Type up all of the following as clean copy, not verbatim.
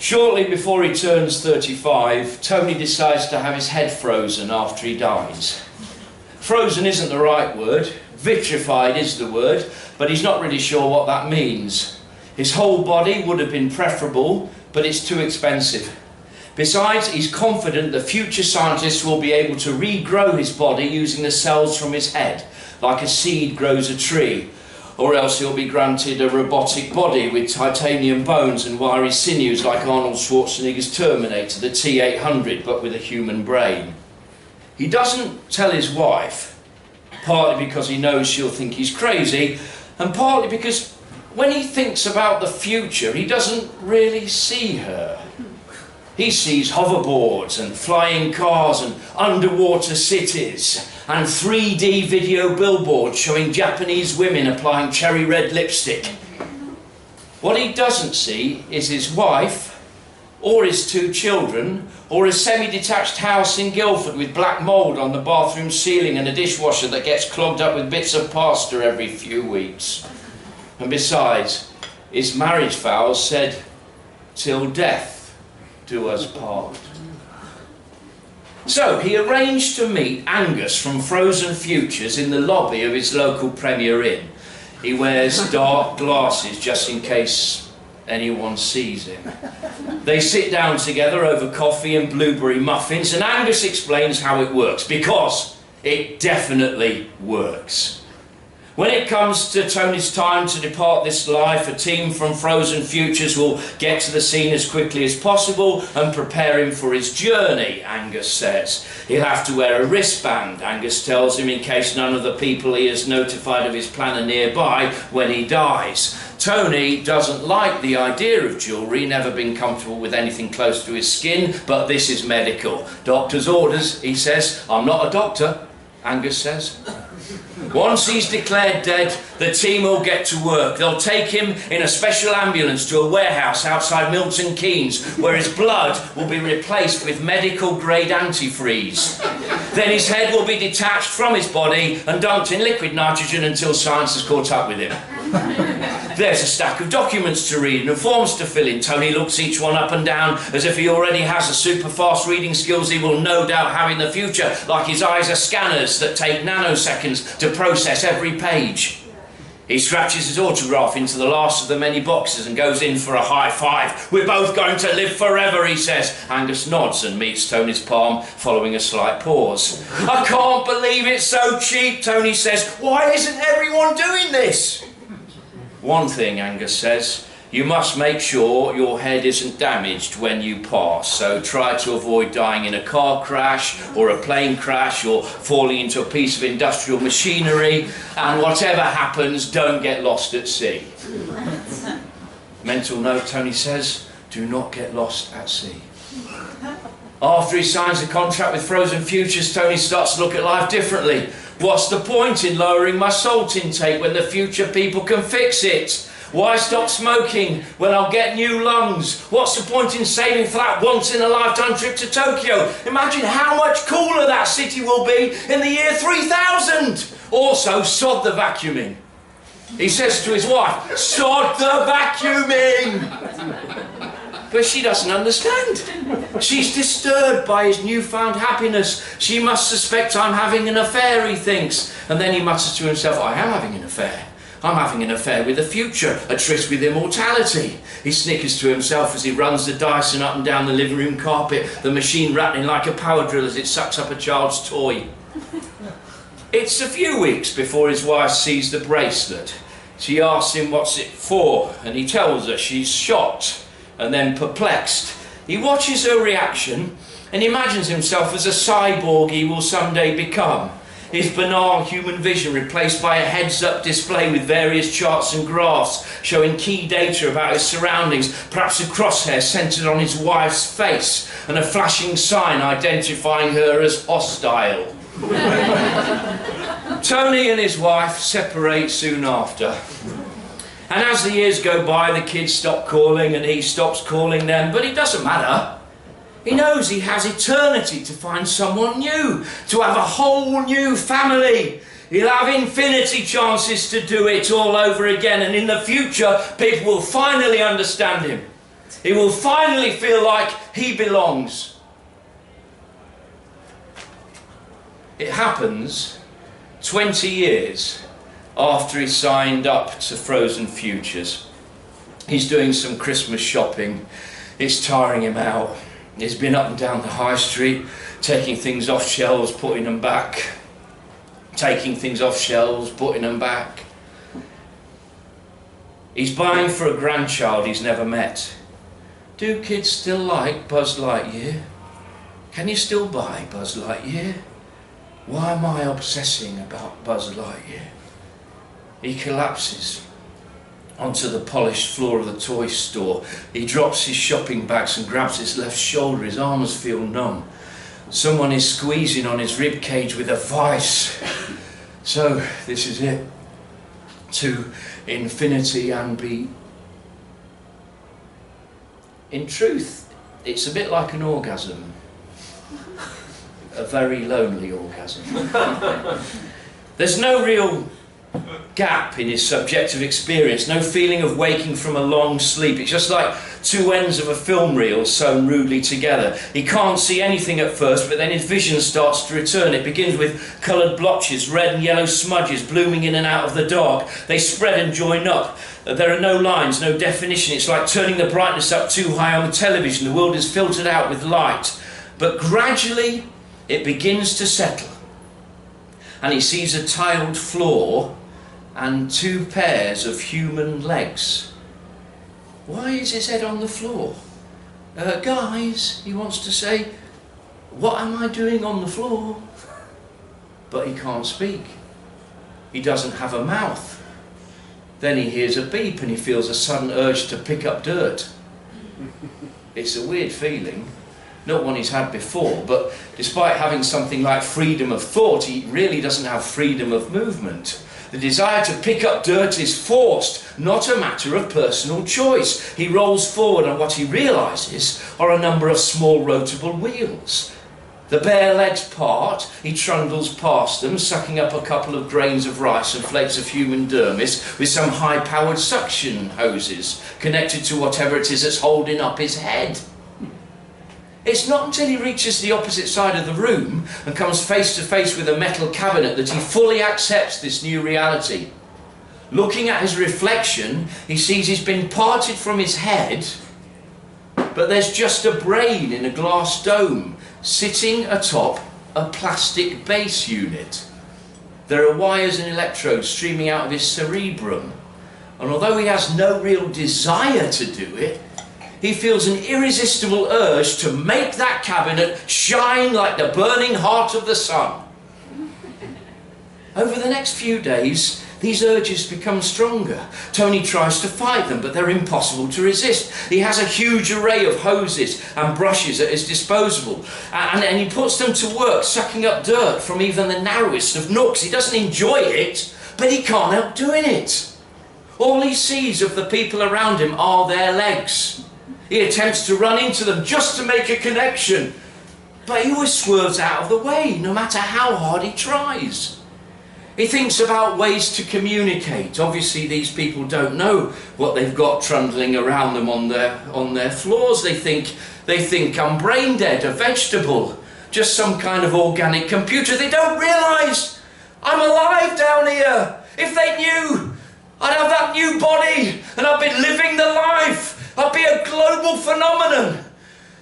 Shortly before he turns 35, Tony decides to have his head frozen after he dies. Frozen isn't the right word, vitrified is the word, but he's not really sure what that means. His whole body would have been preferable, but it's too expensive. Besides, he's confident that future scientists will be able to regrow his body using the cells from his head, like a seed grows a tree. Or else he'll be granted a robotic body with titanium bones and wiry sinews like Arnold Schwarzenegger's Terminator, the T-800, but with a human brain. He doesn't tell his wife, partly because he knows she'll think he's crazy, and partly because when he thinks about the future, he doesn't really see her. He sees hoverboards and flying cars and underwater cities and 3D video billboards showing Japanese women applying cherry red lipstick. What he doesn't see is his wife, or his 2 children, or a semi-detached house in Guildford with black mould on the bathroom ceiling and a dishwasher that gets clogged up with bits of pasta every few weeks. And besides, his marriage vows said, "Till death do us part." So he arranged to meet Angus from Frozen Futures in the lobby of his local Premier Inn. He wears dark glasses just in case anyone sees him. They sit down together over coffee and blueberry muffins, and Angus explains how it works, because it definitely works. When it comes to Tony's time to depart this life, a team from Frozen Futures will get to the scene as quickly as possible and prepare him for his journey, Angus says. He'll have to wear a wristband, Angus tells him, in case none of the people he has notified of his plan are nearby when he dies. Tony doesn't like the idea of jewellery, never been comfortable with anything close to his skin, but this is medical. Doctor's orders, he says. "I'm not a doctor," Angus says. Once he's declared dead, the team will get to work. They'll take him in a special ambulance to a warehouse outside Milton Keynes, where his blood will be replaced with medical-grade antifreeze. Then his head will be detached from his body and dumped in liquid nitrogen until science has caught up with him. There's a stack of documents to read and forms to fill in. Tony looks each one up and down as if he already has the super fast reading skills he will no doubt have in the future, like his eyes are scanners that take nanoseconds to process every page. He scratches his autograph into the last of the many boxes and goes in for a high five. "We're both going to live forever," he says. Angus nods and meets Tony's palm, following a slight pause. "I can't believe it's so cheap," Tony says. "Why isn't everyone doing this?" "One thing," Angus says, "you must make sure your head isn't damaged when you pass, so try to avoid dying in a car crash or a plane crash or falling into a piece of industrial machinery, and whatever happens, don't get lost at sea." Mental note, Tony says, do not get lost at sea. After he signs a contract with Frozen Futures, Tony starts to look at life differently. What's the point in lowering my salt intake when the future people can fix it? Why stop smoking when I'll get new lungs? What's the point in saving for that once-in-a-lifetime trip to Tokyo? Imagine how much cooler that city will be in the year 3000! Also, sod the vacuuming. He says to his wife, "Sod the vacuuming!" But she doesn't understand. She's disturbed by his newfound happiness. She must suspect I'm having an affair, he thinks. And then he mutters to himself, "I am having an affair. I'm having an affair with the future, a tryst with immortality." He snickers to himself as he runs the Dyson up and down the living room carpet, the machine rattling like a power drill as it sucks up a child's toy. It's a few weeks before his wife sees the bracelet. She asks him what's it for, and he tells her. She's shocked and then perplexed. He watches her reaction and imagines himself as a cyborg he will someday become. His banal human vision replaced by a heads-up display with various charts and graphs showing key data about his surroundings, perhaps a crosshair centred on his wife's face and a flashing sign identifying her as hostile. Tony and his wife separate soon after. And as the years go by, the kids stop calling and he stops calling them, but it doesn't matter. He knows he has eternity to find someone new, to have a whole new family. He'll have infinity chances to do it all over again, and in the future, people will finally understand him. He will finally feel like he belongs. It happens 20 years after he signed up to Frozen Futures. He's doing some Christmas shopping. It's tiring him out. He's been up and down the high street, taking things off shelves, putting them back. Taking things off shelves, putting them back. He's buying for a grandchild he's never met. Do kids still like Buzz Lightyear? Can you still buy Buzz Lightyear? Why am I obsessing about Buzz Lightyear? He collapses onto the polished floor of the toy store. He drops his shopping bags and grabs his left shoulder. His arms feel numb. Someone is squeezing on his rib cage with a vice. So, this is it. To infinity and beyond. In truth, it's a bit like an orgasm. A very lonely orgasm. There's no real gap in his subjective experience, no feeling of waking from a long sleep. It's just like two ends of a film reel sewn rudely together. He can't see anything at first, but then his vision starts to return. It begins with coloured blotches, red and yellow smudges blooming in and out of the dark. They spread and join up. There are no lines, no definition. It's like turning the brightness up too high on the television. The world is filtered out with light. But gradually it begins to settle. And he sees a tiled floor and two pairs of human legs. Why is his head on the floor? Guys, he wants to say, what am I doing on the floor? But he can't speak. He doesn't have a mouth. Then he hears a beep and he feels a sudden urge to pick up dirt. It's a weird feeling, not one he's had before, but despite having something like freedom of thought, he really doesn't have freedom of movement. The desire to pick up dirt is forced, not a matter of personal choice. He rolls forward and what he realises are a number of small rotable wheels. The bare legs part, he trundles past them, sucking up a couple of grains of rice and flakes of human dermis with some high-powered suction hoses connected to whatever it is that's holding up his head. It's not until he reaches the opposite side of the room and comes face to face with a metal cabinet that he fully accepts this new reality. Looking at his reflection, he sees he's been parted from his head, but there's just a brain in a glass dome sitting atop a plastic base unit. There are wires and electrodes streaming out of his cerebrum, and although he has no real desire to do it, he feels an irresistible urge to make that cabinet shine like the burning heart of the sun. Over the next few days, these urges become stronger. Tony tries to fight them, but they're impossible to resist. He has a huge array of hoses and brushes at his disposal, and he puts them to work, sucking up dirt from even the narrowest of nooks. He doesn't enjoy it, but he can't help doing it. All he sees of the people around him are their legs. He attempts to run into them just to make a connection, but he always swerves out of the way, no matter how hard he tries. He thinks about ways to communicate. Obviously, these people don't know what they've got trundling around them on their floors. They think I'm brain dead, a vegetable, just some kind of organic computer. They don't realise I'm alive down here. If they knew, I'd have that new body, and I'd be living the life. I'd be a global phenomenon.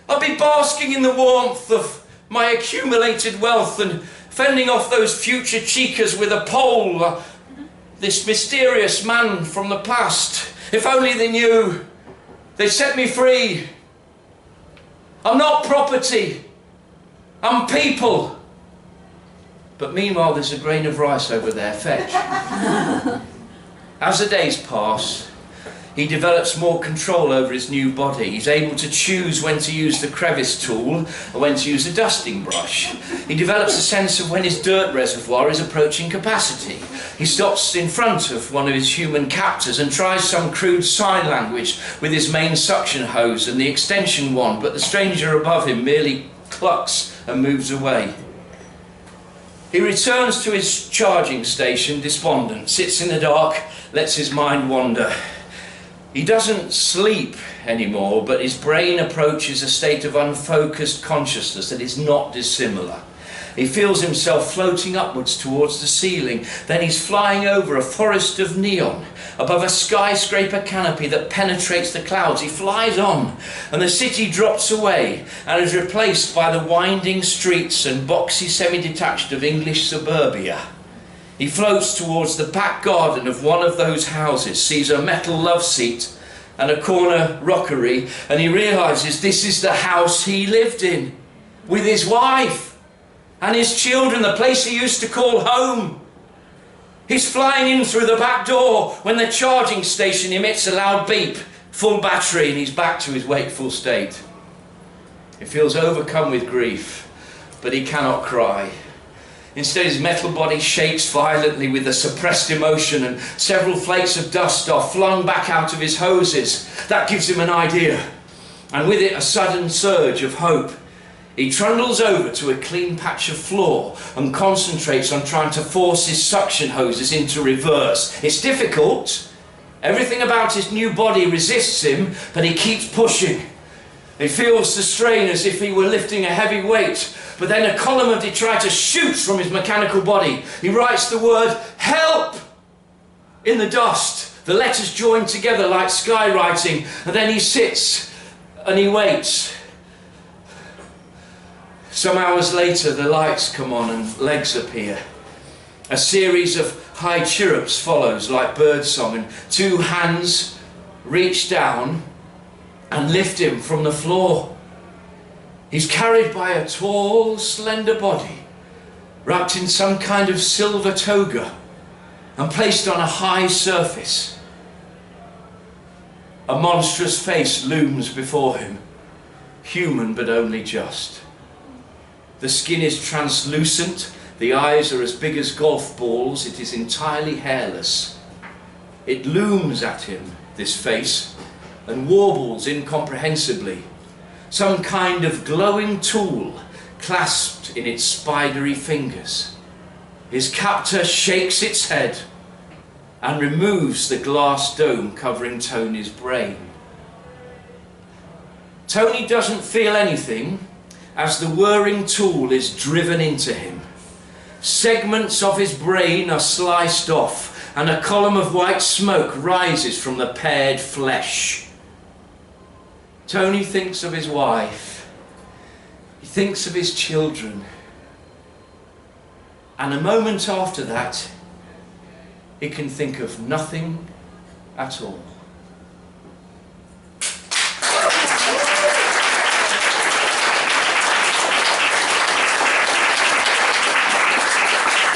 I'd be basking in the warmth of my accumulated wealth and fending off those future chicas with a pole, this mysterious man from the past. If only they knew, they'd set me free. I'm not property, I'm people. But meanwhile, there's a grain of rice over there, fetch. As the days pass, he develops more control over his new body. He's able to choose when to use the crevice tool or when to use a dusting brush. He develops a sense of when his dirt reservoir is approaching capacity. He stops in front of one of his human captors and tries some crude sign language with his main suction hose and the extension wand, but the stranger above him merely clucks and moves away. He returns to his charging station despondent, sits in the dark, lets his mind wander. He doesn't sleep anymore, but his brain approaches a state of unfocused consciousness that is not dissimilar. He feels himself floating upwards towards the ceiling. Then he's flying over a forest of neon, above a skyscraper canopy that penetrates the clouds. He flies on, and the city drops away and is replaced by the winding streets and boxy semi-detached of English suburbia. He floats towards the back garden of one of those houses, sees a metal love seat and a corner rockery, and he realises this is the house he lived in, with his wife and his children, the place he used to call home. He's flying in through the back door when the charging station emits a loud beep, full battery, and he's back to his wakeful state. He feels overcome with grief, but he cannot cry. Instead, his metal body shakes violently with a suppressed emotion, and several flakes of dust are flung back out of his hoses. That gives him an idea, and with it a sudden surge of hope. He trundles over to a clean patch of floor and concentrates on trying to force his suction hoses into reverse. It's difficult. Everything about his new body resists him, but he keeps pushing. He feels the strain as if he were lifting a heavy weight, but then a column of detritus shoots from his mechanical body. He writes the word "help" in the dust. The letters join together like skywriting, and then he sits and he waits. Some hours later, the lights come on and legs appear. A series of high chirrups follows like birdsong, and two hands reach down and lift him from the floor. He's carried by a tall, slender body, wrapped in some kind of silver toga, and placed on a high surface. A monstrous face looms before him, human but only just. The skin is translucent, the eyes are as big as golf balls, it is entirely hairless. It looms at him, this face, and warbles incomprehensibly. Some kind of glowing tool clasped in its spidery fingers. His captor shakes its head and removes the glass dome covering Tony's brain. Tony doesn't feel anything as the whirring tool is driven into him. Segments of his brain are sliced off, and a column of white smoke rises from the pared flesh. Tony thinks of his wife, he thinks of his children, and a moment after that, he can think of nothing at all.